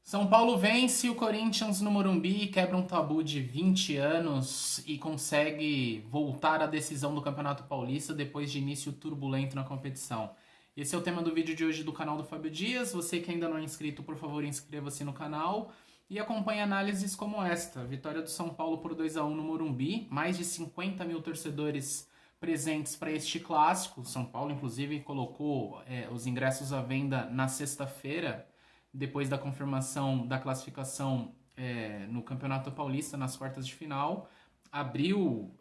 São Paulo vence o Corinthians no Morumbi, quebra um tabu de 20 anos e consegue voltar à decisão do Campeonato Paulista depois de início turbulento na competição. Esse é o tema do vídeo de hoje do canal do Fábio Dias. Você que ainda não é inscrito, por favor, inscreva-se no canal e acompanhe análises como esta. Vitória do São Paulo por 2-1 no Morumbi, mais de 50 mil torcedores presentes para este clássico. São Paulo, inclusive, colocou os ingressos à venda na sexta-feira, depois da confirmação da classificação no Campeonato Paulista, nas quartas de final. Abriu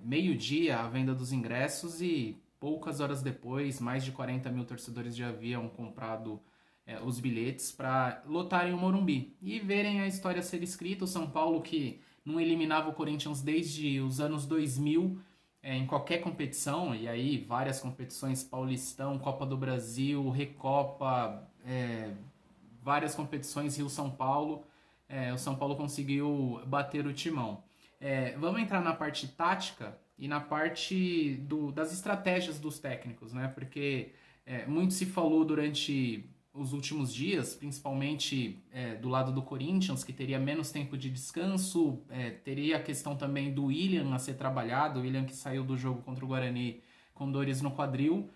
meio-dia a venda dos ingressos e poucas horas depois, mais de 40 mil torcedores já haviam comprado os bilhetes para lotarem o Morumbi e verem a história ser escrita. O São Paulo, que não eliminava o Corinthians desde os anos 2000 em qualquer competição, e aí várias competições, Paulistão, Copa do Brasil, Recopa, várias competições, Rio-São Paulo, o São Paulo conseguiu bater o timão. Vamos entrar na parte tática e na parte das estratégias dos técnicos, né? Porque muito se falou durante os últimos dias, principalmente do lado do Corinthians, que teria menos tempo de descanso, teria a questão também do William a ser trabalhado, o William que saiu do jogo contra o Guarani com dores no quadril.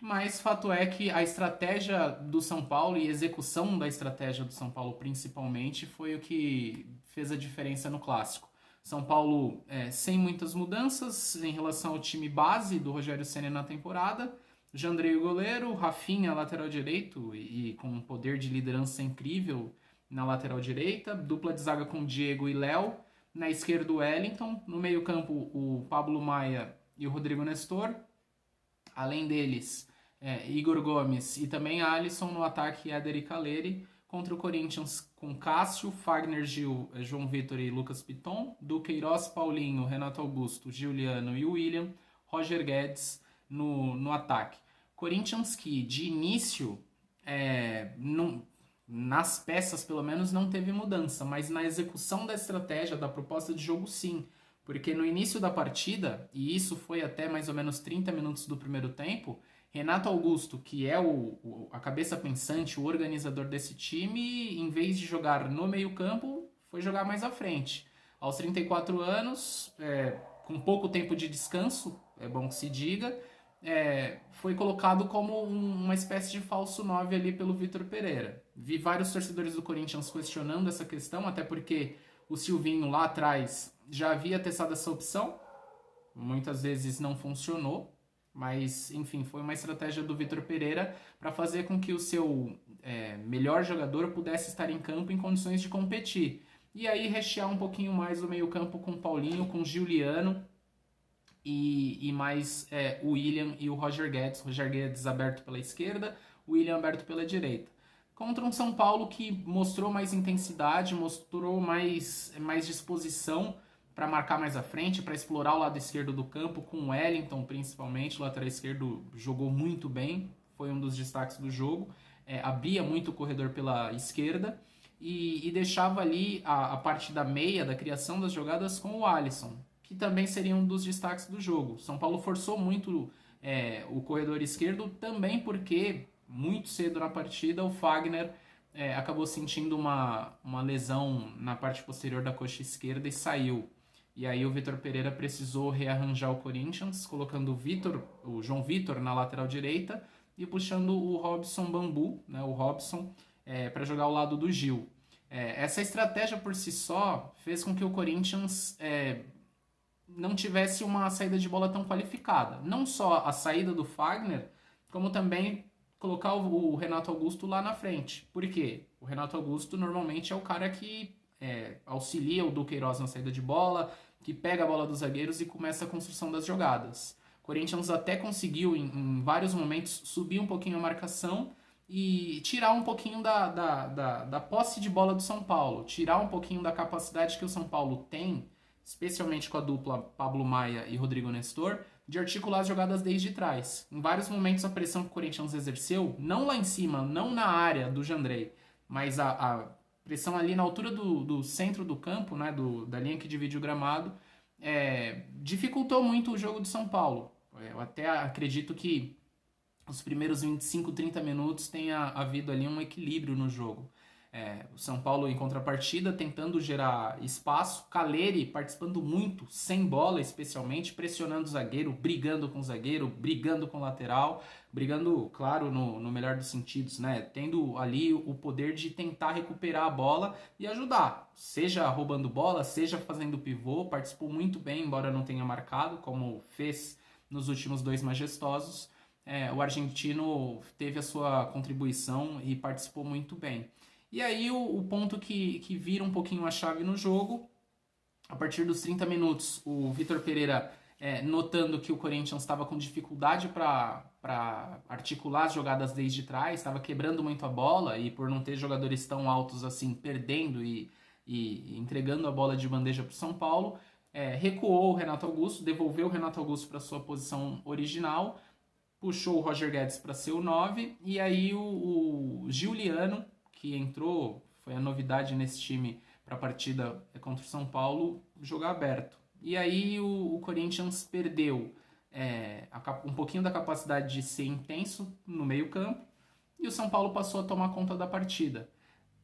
Mas fato é que a estratégia do São Paulo e a execução da estratégia do São Paulo principalmente foi o que fez a diferença no clássico. São Paulo sem muitas mudanças em relação ao time base do Rogério Ceni na temporada. Jandrei o goleiro, Rafinha lateral direito e com um poder de liderança incrível na lateral direita. Dupla de zaga com Diego e Léo. Na esquerda o Wellington. No meio campo o Pablo Maia e o Rodrigo Nestor. Além deles, Igor Gomes e também Alisson. No ataque, Éder e Caleri. Contra o Corinthians com Cássio, Fagner, Gil, João Vitor e Lucas Piton. Duqueiroz, Paulinho, Renato Augusto, Giuliano e William. Roger Guedes no ataque. Corinthians que de início, nas peças pelo menos, não teve mudança, mas na execução da estratégia, da proposta de jogo sim. Porque no início da partida, e isso foi até mais ou menos 30 minutos do primeiro tempo, Renato Augusto, que é a cabeça pensante, o organizador desse time, em vez de jogar no meio-campo, foi jogar mais à frente. Aos 34 anos, com pouco tempo de descanso, é bom que se diga, foi colocado como uma espécie de falso 9 ali pelo Vitor Pereira. Vi vários torcedores do Corinthians questionando essa questão, até porque o Silvinho lá atrás já havia testado essa opção, muitas vezes não funcionou, mas enfim, foi uma estratégia do Vitor Pereira para fazer com que o seu melhor jogador pudesse estar em campo em condições de competir. E aí rechear um pouquinho mais o meio-campo com o Paulinho, com o Giuliano e mais o William e o Roger Guedes. Roger Guedes aberto pela esquerda, o William aberto pela direita. Contra um São Paulo que mostrou mais intensidade, mostrou mais disposição para marcar mais à frente, para explorar o lado esquerdo do campo, com o Wellington principalmente, o lateral esquerdo jogou muito bem, foi um dos destaques do jogo, abria muito o corredor pela esquerda e deixava ali a parte da meia, da criação das jogadas com o Alisson, que também seria um dos destaques do jogo. São Paulo forçou muito o corredor esquerdo, também porque muito cedo na partida o Fagner acabou sentindo uma lesão na parte posterior da coxa esquerda e saiu. E aí o Vitor Pereira precisou rearranjar o Corinthians, colocando o João Vitor na lateral direita e puxando o Robson Bambu, né, o Robson, para jogar ao lado do Gil. Essa estratégia por si só fez com que o Corinthians não tivesse uma saída de bola tão qualificada. Não só a saída do Fagner, como também colocar o Renato Augusto lá na frente. Por quê? O Renato Augusto normalmente é o cara que auxilia o Duqueiroz na saída de bola, que pega a bola dos zagueiros e começa a construção das jogadas. O Corinthians até conseguiu, em vários momentos, subir um pouquinho a marcação e tirar um pouquinho da posse de bola do São Paulo, tirar um pouquinho da capacidade que o São Paulo tem, especialmente com a dupla Pablo Maia e Rodrigo Nestor, de articular as jogadas desde trás. Em vários momentos a pressão que o Corinthians exerceu, não lá em cima, não na área do Jandrei, mas a pressão ali na altura do centro do campo, né, da linha que divide o gramado, dificultou muito o jogo do São Paulo. Eu até acredito que os primeiros 25, 30 minutos tenha havido ali um equilíbrio no jogo. O São Paulo, em contrapartida, tentando gerar espaço. Caleri participando muito, sem bola especialmente, pressionando o zagueiro, brigando com o zagueiro, brigando com o lateral, brigando, claro, no melhor dos sentidos, né? Tendo ali o poder de tentar recuperar a bola e ajudar, seja roubando bola, seja fazendo pivô. Participou muito bem, embora não tenha marcado, como fez nos últimos 2 majestosos. O argentino teve a sua contribuição e participou muito bem. E aí o ponto que vira um pouquinho a chave no jogo, a partir dos 30 minutos, o Vitor Pereira, notando que o Corinthians estava com dificuldade para articular as jogadas desde trás, estava quebrando muito a bola e por não ter jogadores tão altos assim, perdendo e entregando a bola de bandeja para o São Paulo, recuou o Renato Augusto, devolveu o Renato Augusto para sua posição original, puxou o Roger Guedes para ser o 9, e aí o Giuliano, que entrou, foi a novidade nesse time para a partida contra o São Paulo, jogar aberto. E aí o Corinthians perdeu um pouquinho da capacidade de ser intenso no meio campo, e o São Paulo passou a tomar conta da partida.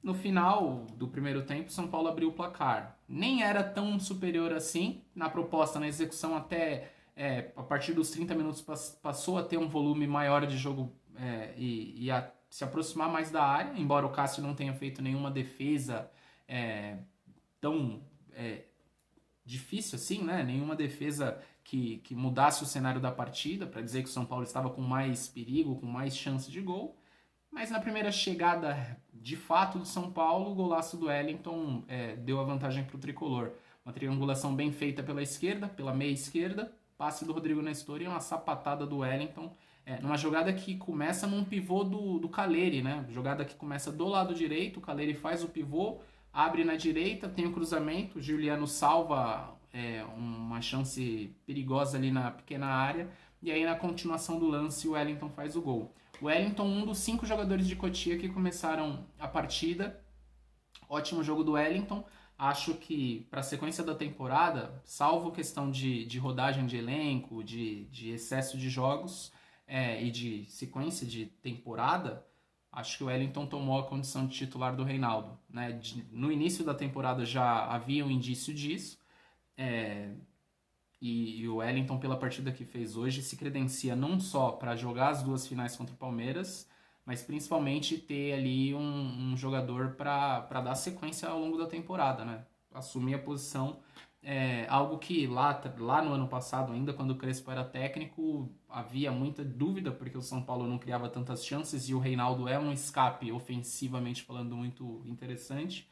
No final do primeiro tempo, o São Paulo abriu o placar. Nem era tão superior assim, na proposta, na execução, até a partir dos 30 minutos passou a ter um volume maior de jogo e a se aproximar mais da área, embora o Cássio não tenha feito nenhuma defesa tão difícil assim, né? Nenhuma defesa que mudasse o cenário da partida, para dizer que o São Paulo estava com mais perigo, com mais chance de gol. Mas na primeira chegada de fato do São Paulo, o golaço do Wellington deu a vantagem para o tricolor. Uma triangulação bem feita pela esquerda, pela meia esquerda, passe do Rodrigo Nestor e uma sapatada do Wellington, numa jogada que começa num pivô do Caleri, né? Jogada que começa do lado direito, o Caleri faz o pivô, abre na direita, tem o cruzamento, o Giuliano salva uma chance perigosa ali na pequena área, e aí na continuação do lance o Wellington faz o gol. O Wellington, um dos 5 jogadores de Cotia que começaram a partida, ótimo jogo do Wellington. Acho que para a sequência da temporada, salvo questão de rodagem de elenco, de excesso de jogos e de sequência de temporada, acho que o Wellington tomou a condição de titular do Reinaldo, né? No início da temporada já havia um indício disso, e o Wellington, pela partida que fez hoje, se credencia não só para jogar as 2 finais contra o Palmeiras, mas principalmente ter ali um jogador para dar sequência ao longo da temporada, né? Assumir a posição, algo que lá no ano passado, ainda quando o Crespo era técnico, havia muita dúvida, porque o São Paulo não criava tantas chances e o Reinaldo é um escape, ofensivamente falando, muito interessante.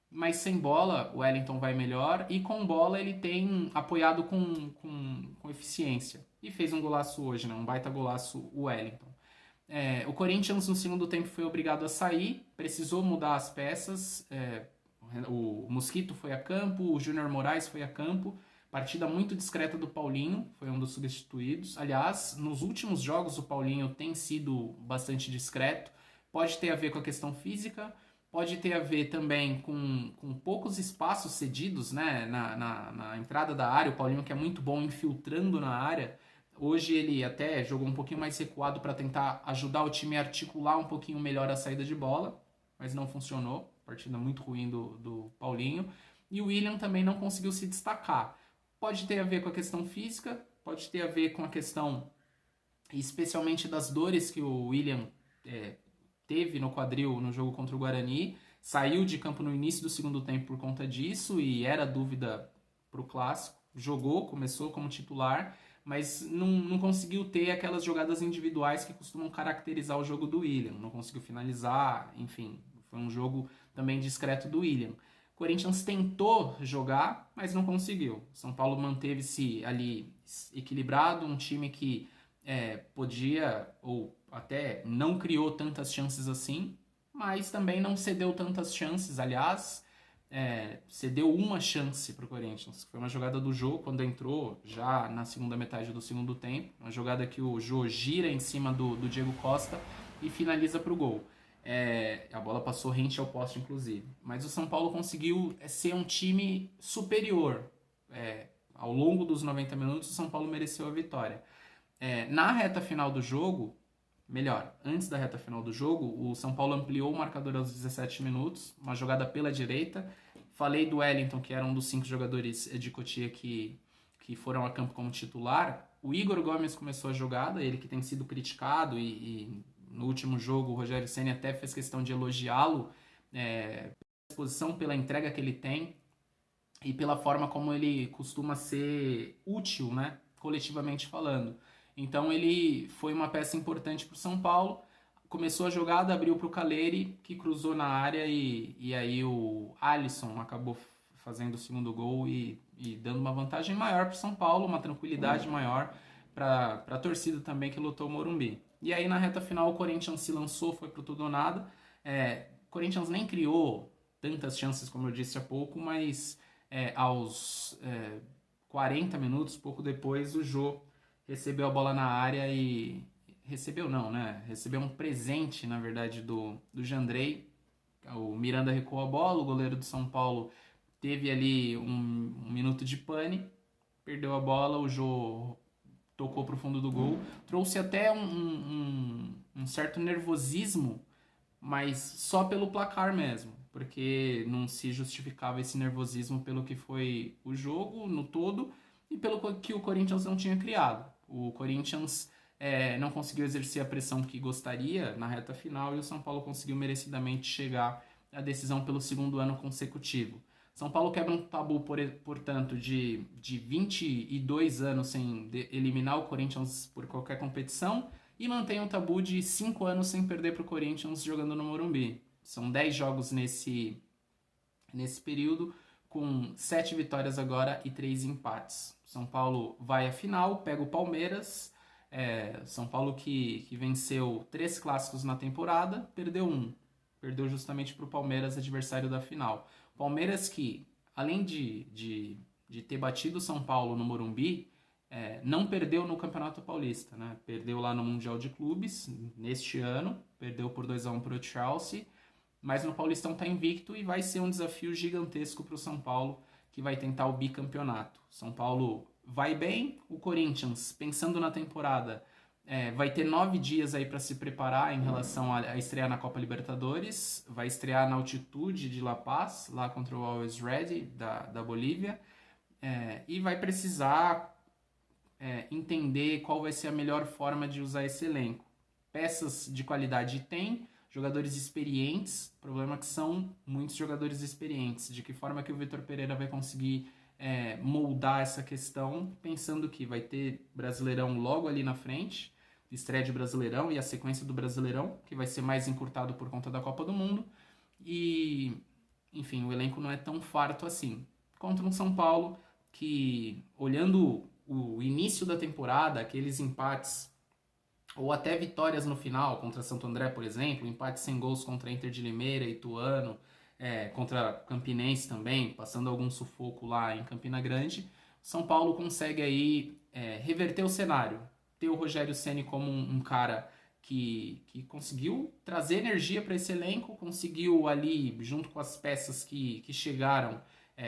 Mas sem bola, o Wellington vai melhor, e com bola ele tem apoiado com eficiência. E fez um golaço hoje, né? Um baita golaço o Wellington. O Corinthians no segundo tempo foi obrigado a sair, precisou mudar as peças, o Mosquito foi a campo, o Júnior Moraes foi a campo, partida muito discreta do Paulinho, foi um dos substituídos. Aliás, nos últimos jogos o Paulinho tem sido bastante discreto, pode ter a ver com a questão física, pode ter a ver também com poucos espaços cedidos, né, na entrada da área. O Paulinho, que é muito bom infiltrando na área, hoje ele até jogou um pouquinho mais recuado para tentar ajudar o time a articular um pouquinho melhor a saída de bola, mas não funcionou. Partida muito ruim do Paulinho. E o William também não conseguiu se destacar. Pode ter a ver com a questão física, pode ter a ver com a questão, especialmente das dores que o William teve no quadril no jogo contra o Guarani. Saiu de campo no início do segundo tempo por conta disso e era dúvida para o Clássico. Jogou, começou como titular, mas não conseguiu ter aquelas jogadas individuais que costumam caracterizar o jogo do William. Não conseguiu finalizar, enfim, foi um jogo também discreto do William. O Corinthians tentou jogar, mas não conseguiu. São Paulo manteve-se ali equilibrado, um time que podia, ou até não criou tantas chances assim, mas também não cedeu tantas chances. Aliás, cedeu uma chance para o Corinthians, que foi uma jogada do Jô, quando entrou já na segunda metade do segundo tempo, uma jogada que o Jô gira em cima do Diego Costa e finaliza para o gol. A bola passou rente ao poste, inclusive. Mas o São Paulo conseguiu ser um time superior. Ao longo dos 90 minutos, o São Paulo mereceu a vitória. Na reta final do jogo, melhor, antes da reta final do jogo, o São Paulo ampliou o marcador aos 17 minutos, uma jogada pela direita. Falei do Wellington, que era um dos 5 jogadores de Cotia que foram a campo como titular. O Igor Gomes começou a jogada, ele que tem sido criticado e no último jogo o Rogério Ceni até fez questão de elogiá-lo pela disposição, pela entrega que ele tem e pela forma como ele costuma ser útil, né, coletivamente falando. Então ele foi uma peça importante para o São Paulo. Começou a jogada, abriu para o Caleri, que cruzou na área e aí o Alisson acabou fazendo o segundo gol e dando uma vantagem maior para o São Paulo, uma tranquilidade maior para a torcida também que lutou o Morumbi. E aí na reta final o Corinthians se lançou, foi pro tudo ou nada. O Corinthians nem criou tantas chances como eu disse há pouco, mas aos 40 minutos, pouco depois, o Jô recebeu a bola na área e... Recebeu não, né? Recebeu um presente, na verdade, do Jandrei. O Miranda recuou a bola, o goleiro do São Paulo teve ali um minuto de pane, perdeu a bola, o Jô tocou para o fundo do gol. Trouxe até um certo nervosismo, mas só pelo placar mesmo, porque não se justificava esse nervosismo pelo que foi o jogo no todo e pelo que o Corinthians não tinha criado. O Corinthians não conseguiu exercer a pressão que gostaria na reta final e o São Paulo conseguiu merecidamente chegar à decisão pelo segundo ano consecutivo. São Paulo quebra um tabu, portanto, de 22 anos sem eliminar o Corinthians por qualquer competição e mantém um tabu de 5 anos sem perder para o Corinthians jogando no Morumbi. São 10 jogos nesse período, com 7 vitórias agora e 3 empates. São Paulo vai à final, pega o Palmeiras. São Paulo que venceu 3 clássicos na temporada, perdeu um. Perdeu justamente para o Palmeiras, adversário da final. Palmeiras que, além de ter batido o São Paulo no Morumbi, não perdeu no Campeonato Paulista, né? Perdeu lá no Mundial de Clubes, neste ano, perdeu por 2-1 para o Chelsea, mas no Paulistão está invicto e vai ser um desafio gigantesco para o São Paulo, que vai tentar o bicampeonato. São Paulo vai bem, o Corinthians, pensando na temporada, vai ter 9 dias aí para se preparar em relação a estrear na Copa Libertadores. Vai estrear na altitude de La Paz, lá contra o Always Ready, da Bolívia. E vai precisar entender qual vai ser a melhor forma de usar esse elenco. Peças de qualidade tem, jogadores experientes. O problema é que são muitos jogadores experientes. De que forma que o Vitor Pereira vai conseguir moldar essa questão, pensando que vai ter Brasileirão logo ali na frente, estreia de Brasileirão e a sequência do Brasileirão, que vai ser mais encurtado por conta da Copa do Mundo. E, enfim, o elenco não é tão farto assim. Contra um São Paulo que, olhando o início da temporada, aqueles empates ou até vitórias no final, contra Santo André, por exemplo, empate sem gols contra Inter de Limeira, Ituano, contra Campinense também, passando algum sufoco lá em Campina Grande, São Paulo consegue aí reverter o cenário. Ter o Rogério Ceni como um cara que conseguiu trazer energia para esse elenco, conseguiu ali, junto com as peças que chegaram,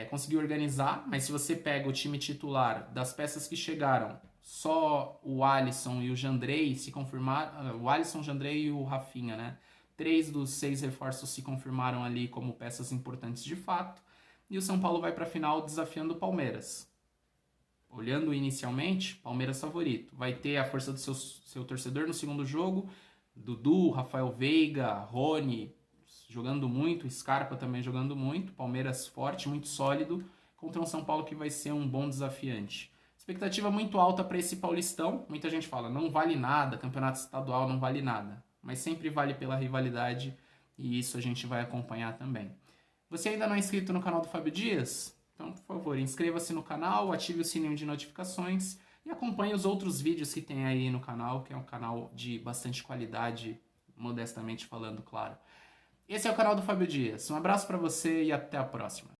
conseguiu organizar, mas se você pega o time titular das peças que chegaram, só o Alisson e o Jandrei se confirmaram, o Alisson, o Jandrei e o Rafinha, né? 3 dos 6 reforços se confirmaram ali como peças importantes de fato, e o São Paulo vai para a final desafiando o Palmeiras. Olhando inicialmente, Palmeiras favorito. Vai ter a força do seu torcedor no segundo jogo. Dudu, Rafael Veiga, Rony jogando muito, Scarpa também jogando muito. Palmeiras forte, muito sólido, contra um São Paulo que vai ser um bom desafiante. Expectativa muito alta para esse Paulistão. Muita gente fala, não vale nada, campeonato estadual não vale nada. Mas sempre vale pela rivalidade e isso a gente vai acompanhar também. Você ainda não é inscrito no canal do Fábio Dias? Então, por favor, inscreva-se no canal, ative o sininho de notificações e acompanhe os outros vídeos que tem aí no canal, que é um canal de bastante qualidade, modestamente falando, claro. Esse é o canal do Fábio Dias. Um abraço para você e até a próxima.